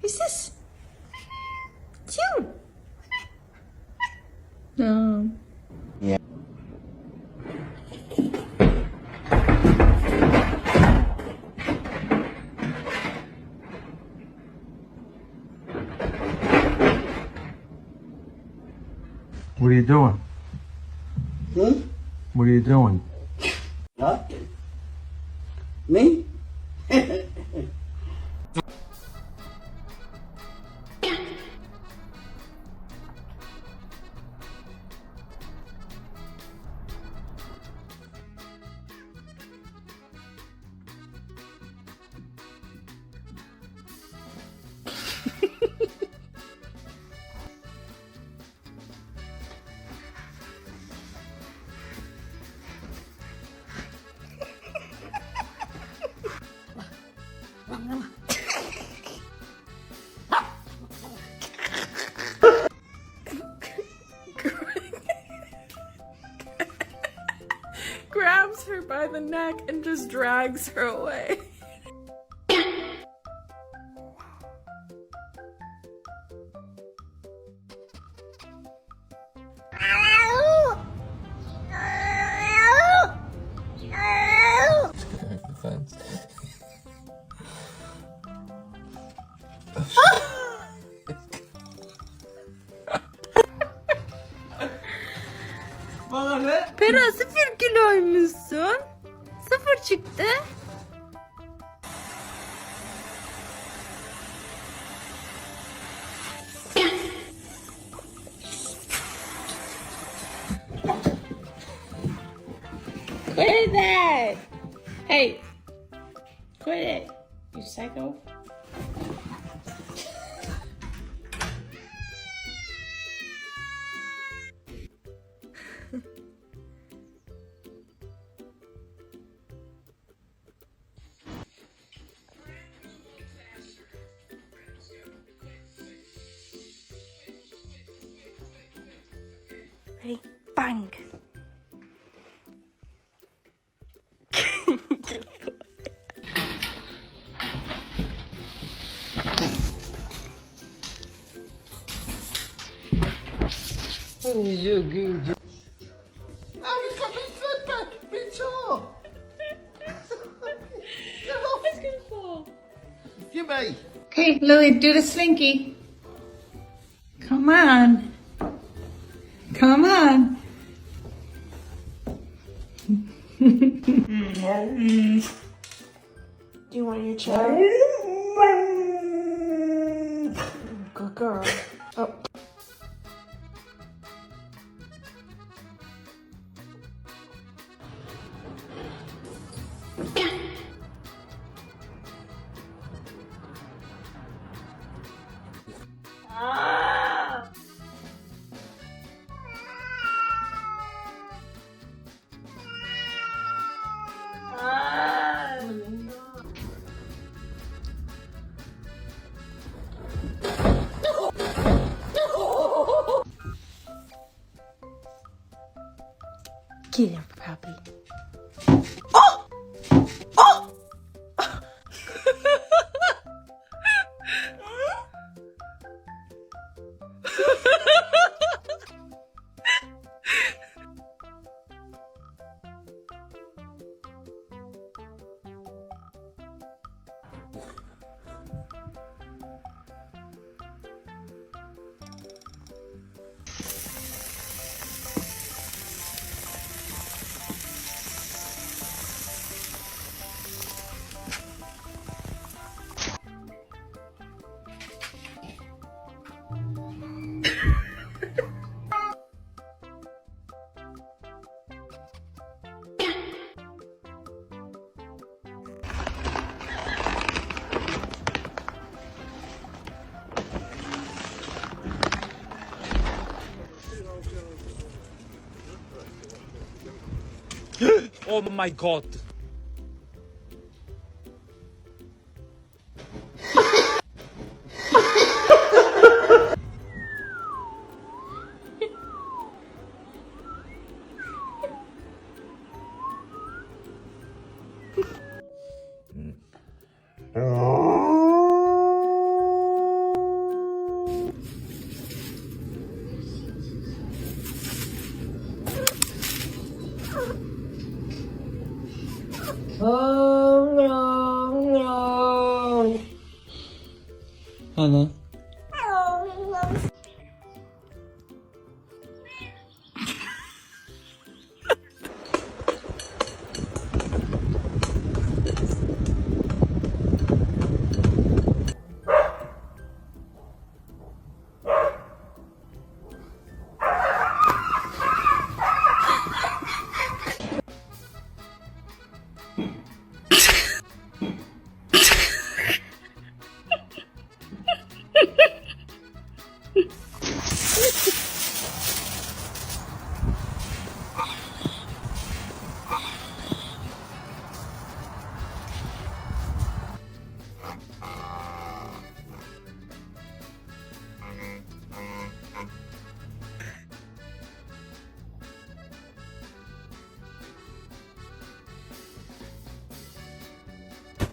Who's this? It's you. No. Yeah. What are you doing? What are you doing? Huh? Me? Grabs her by the neck and just drags her away. Thanks. Pera 0 kiloymuşsun. 0 çıktı. Quit that! Hey! Quit it, you psycho. Ready? Bang! Okay, Lily, do the slinky. Come on. Come on. Do you want your chair? Good girl. Oh. Get him, puppy. Oh! Oh! Oh my god. Honey.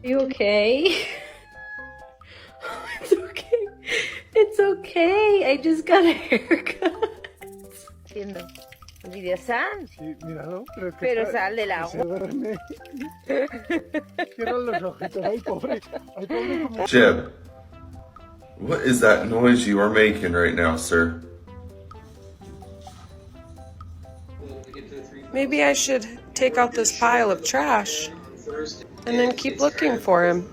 Are you okay? It's okay. It's okay. I just got a haircut. Haciendo. ¿Envidiosa? Sí, míralo, pero es que Pero está- sal del que agua. se duerme. Cierra los ojitos, ay pobre, como... Jeb, what is that noise you are making right now, sir? Maybe I should take out this pile of trash and then keep looking for him.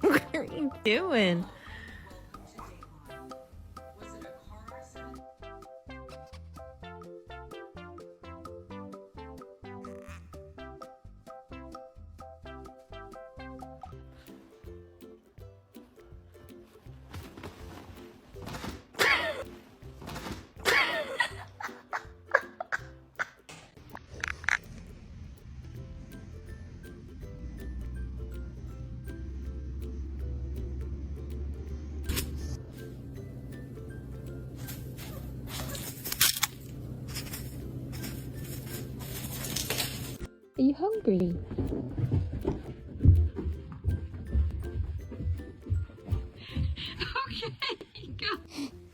What are you doing? Are you hungry?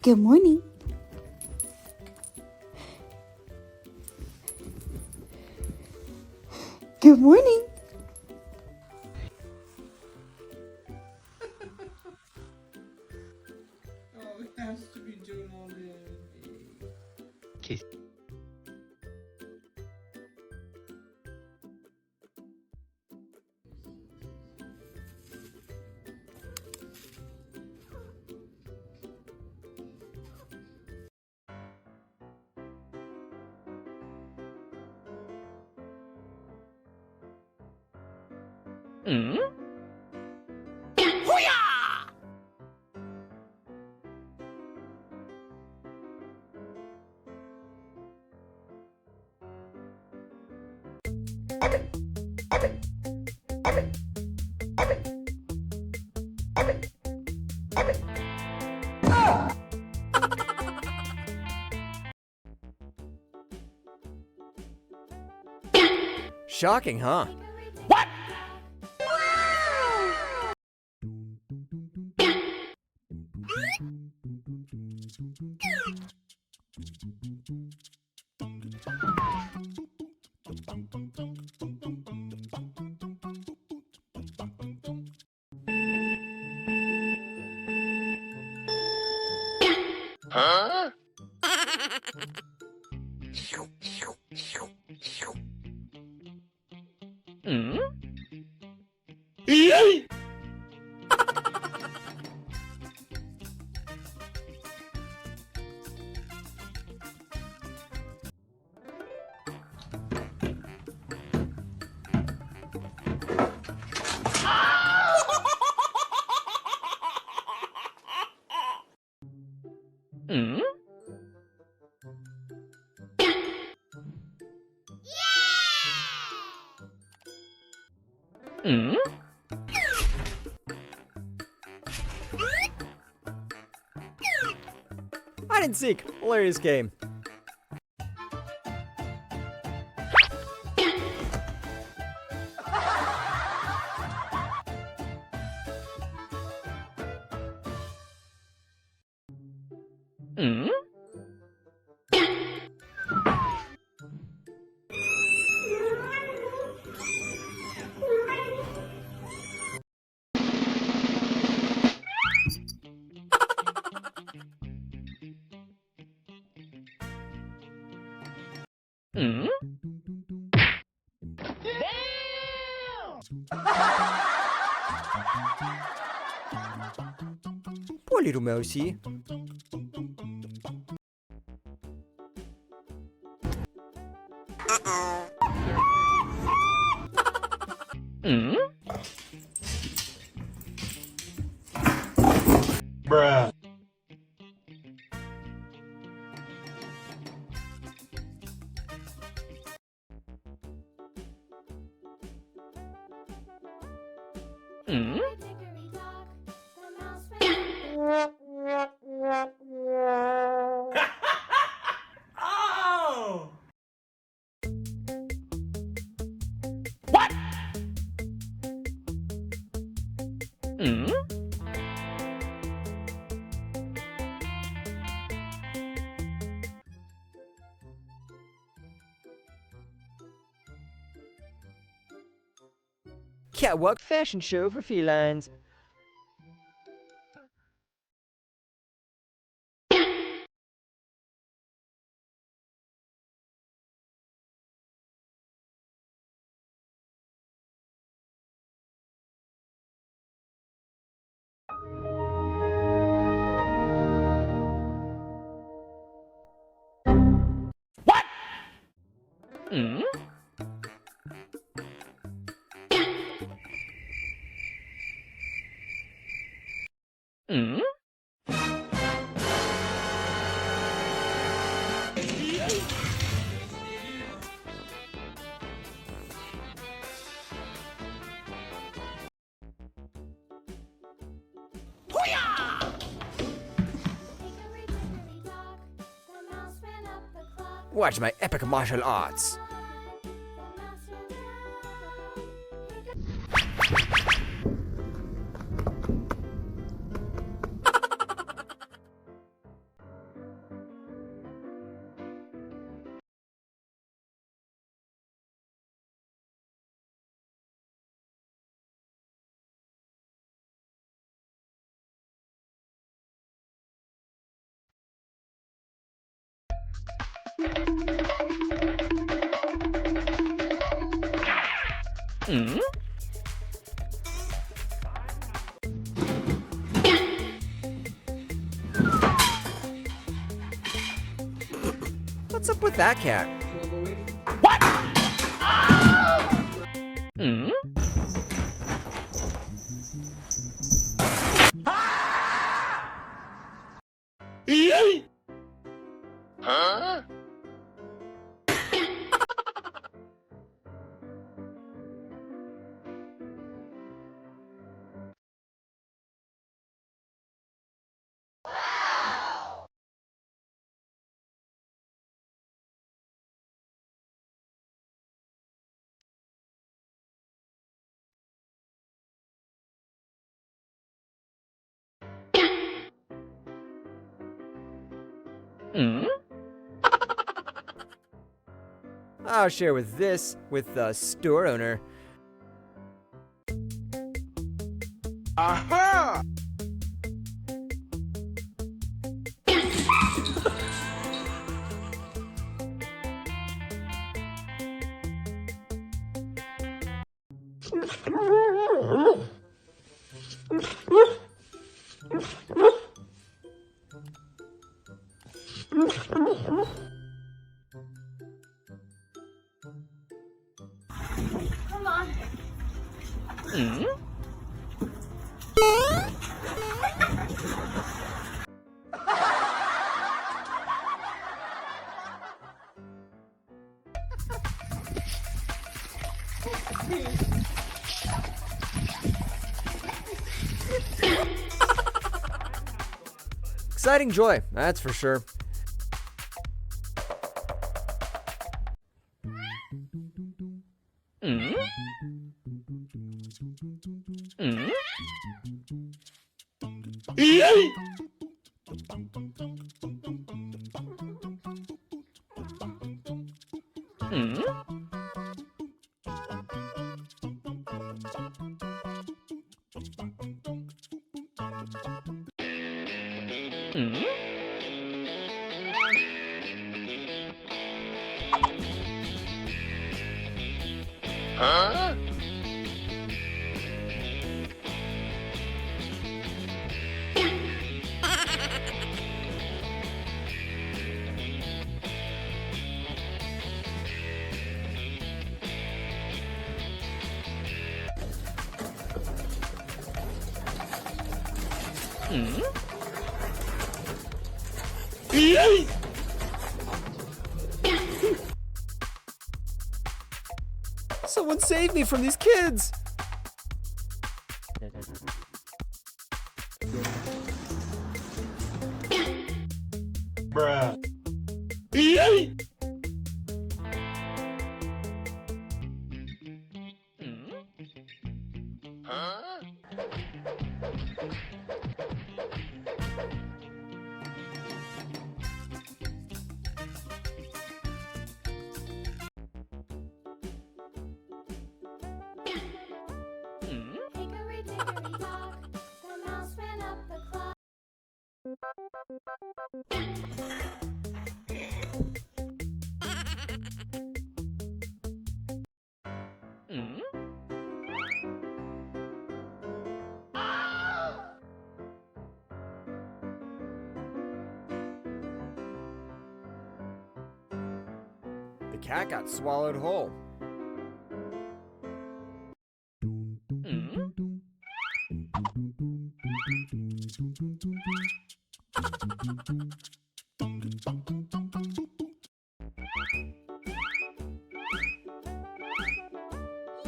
Good morning. Good morning. Oh, it has to be doing all this. Shocking, huh? Hide and seek, hilarious game. Poor little mousey. Bruh. Catwalk fashion show for felines. Watch my epic martial arts. What's up with that cat? I'll share with the store owner. Aha! Come on. Exciting joy, that's for sure. Someone save me from these kids! Bruh. Hickory-dickory-dock, the mouse ran up the clock. The cat got swallowed whole.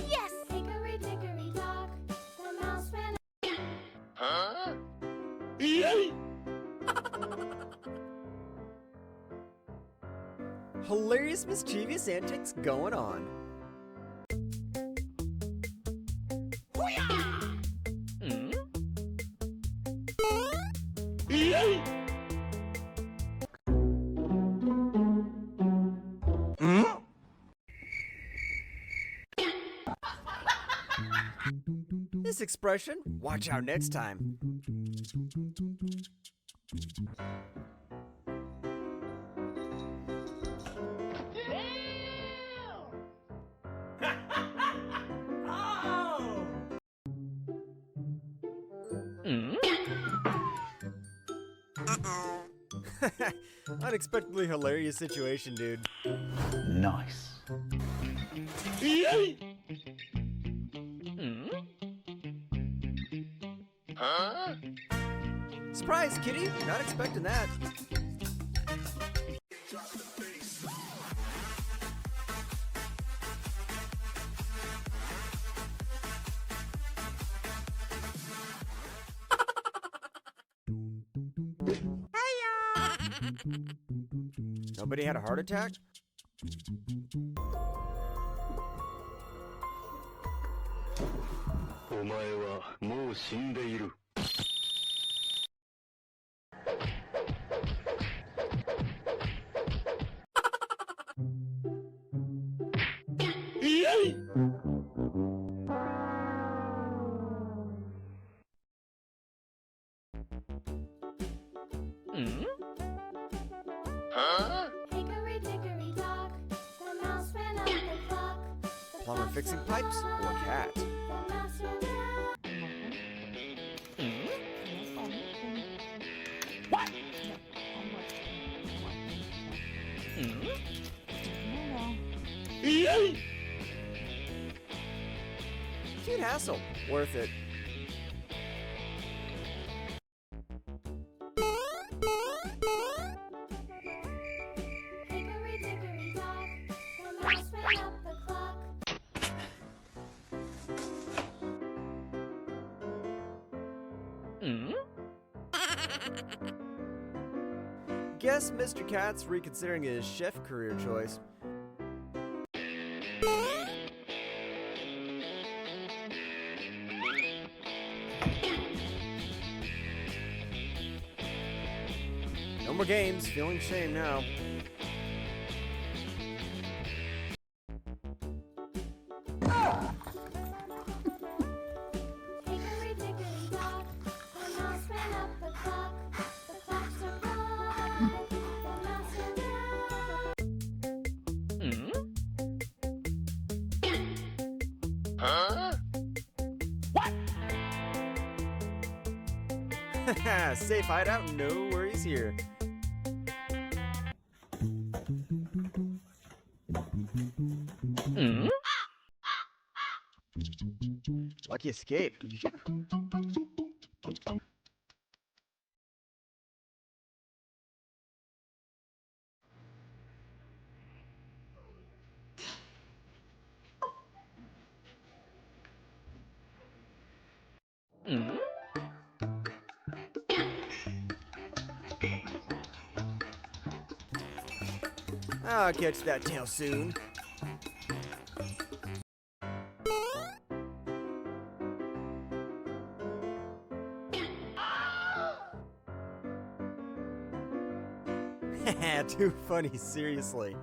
Yes! Hickory-dickory-dock, the mouse ran up. Hilarious, mischievous antics going on. This expression, watch out next time. Unexpectedly hilarious situation, dude. Nice. Surprise, kitty! Not expecting that. Nobody had a heart attack? Hickory-dickory-dock, the mouse ran up the clock. The Plumber clock fixing struck pipes or one, cat? the mouse ran up. Cute hassle. Worth it. Hickory-dickory-dock, the mouse ran up the clock. Guess Mr. Cat's reconsidering his chef career choice. No more games, feeling shame now. Hickory-dickory-dock, the mouse ran up the clock. The clock struck one, the mouse ran up. Safe hideout, no worries here. Lucky escape. I'll catch that tail soon. Too funny, seriously.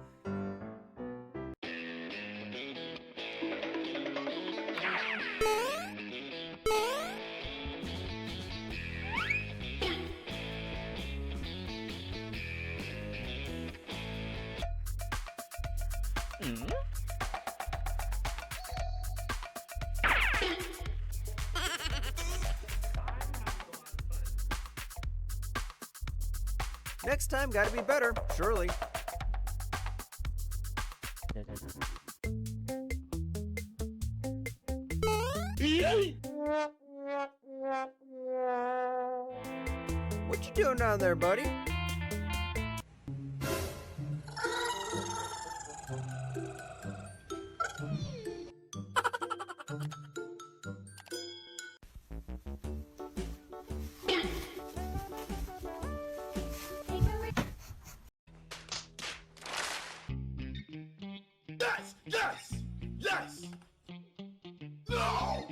Next time, gotta be better, surely. What you doing down there, buddy? Yes! Yes! Yes! No!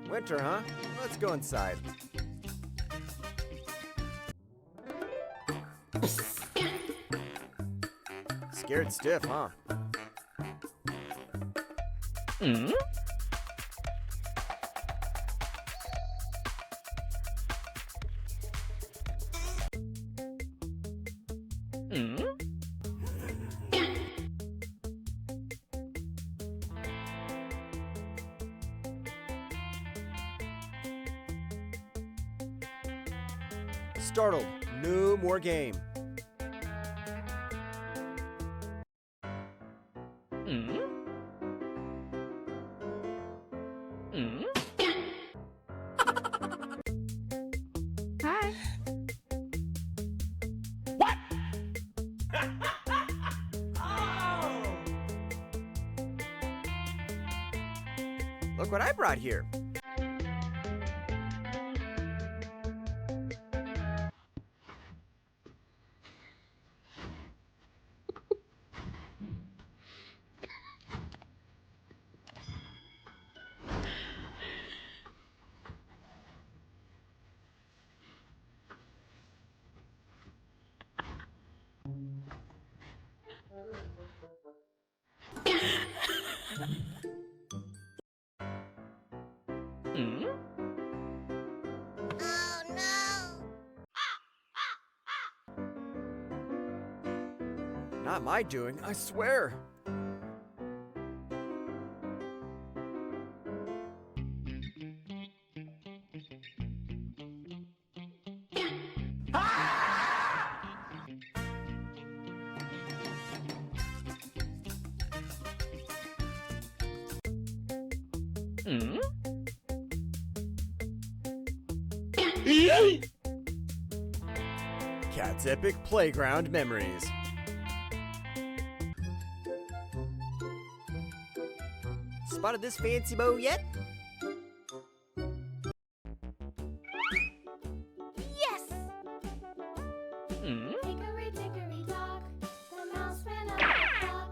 Winter, huh? Let's go inside. Scared stiff, huh? Startled. No more game. Hi. Look what I brought here. Not my doing, I swear. Cat's epic playground memories. Spotted this fancy bow yet? Yes! Hickory dickory dock, the mouse ran up the clock.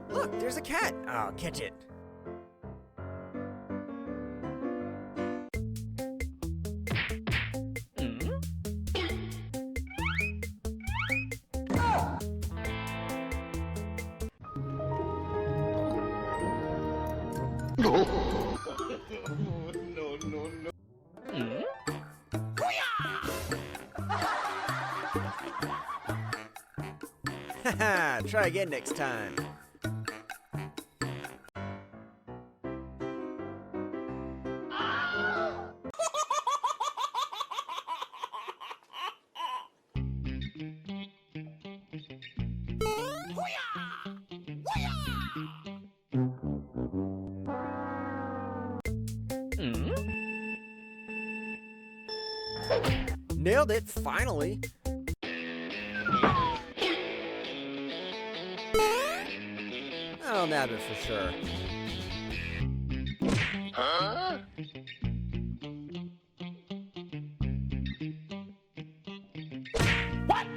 Look, there's a cat. I'll catch it. Haha, try again next time. Nailed it, finally. I'll nab it for sure. Huh? What?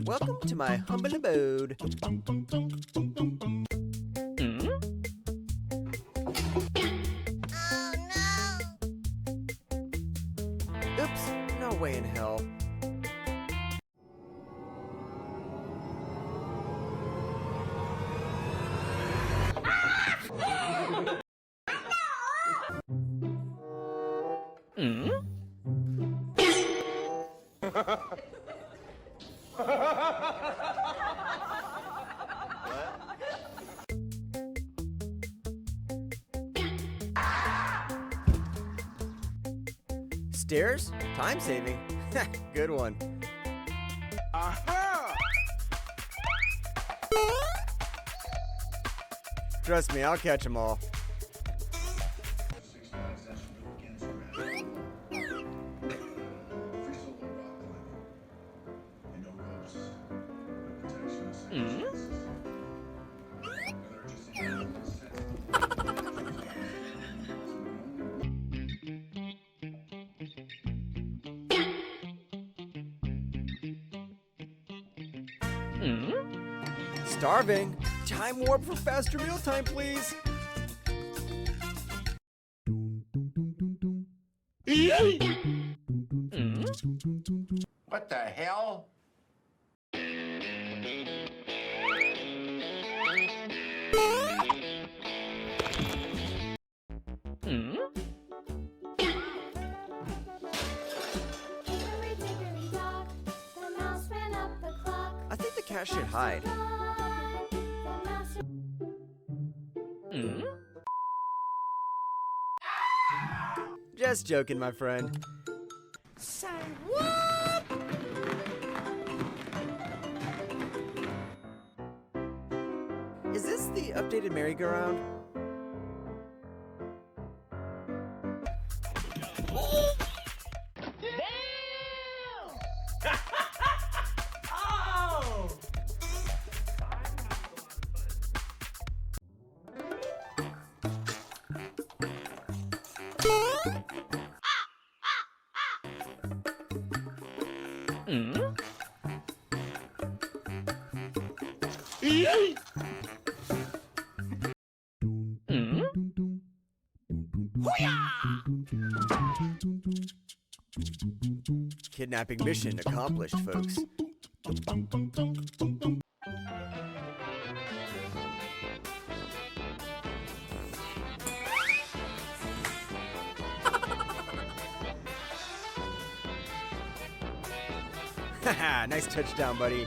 Welcome to my humble abode. Oops, no way in hell. Stairs? Time saving? Good one. Aha! Trust me, I'll catch them all. Starving. Time warp for faster mealtime, please. What the hell? Hickory dickory dock, the mouse ran up the clock. I think the cat should hide. The mouse Just joking, my friend. Say what? Is this the updated merry-go-round? Kidnapping mission accomplished, folks. Haha, nice touchdown, buddy.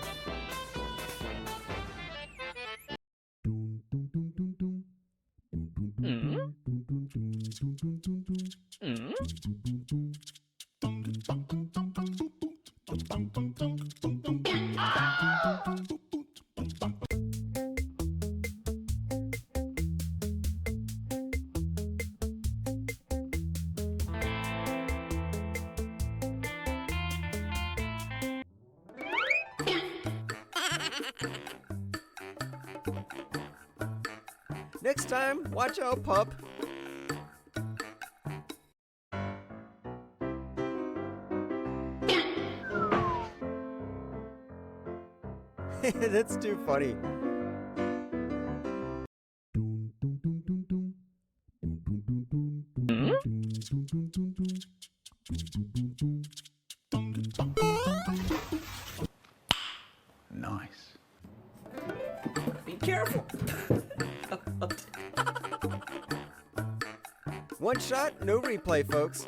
Next time, watch out, pup. That's too funny. Nice. Be careful. One shot, no replay, folks.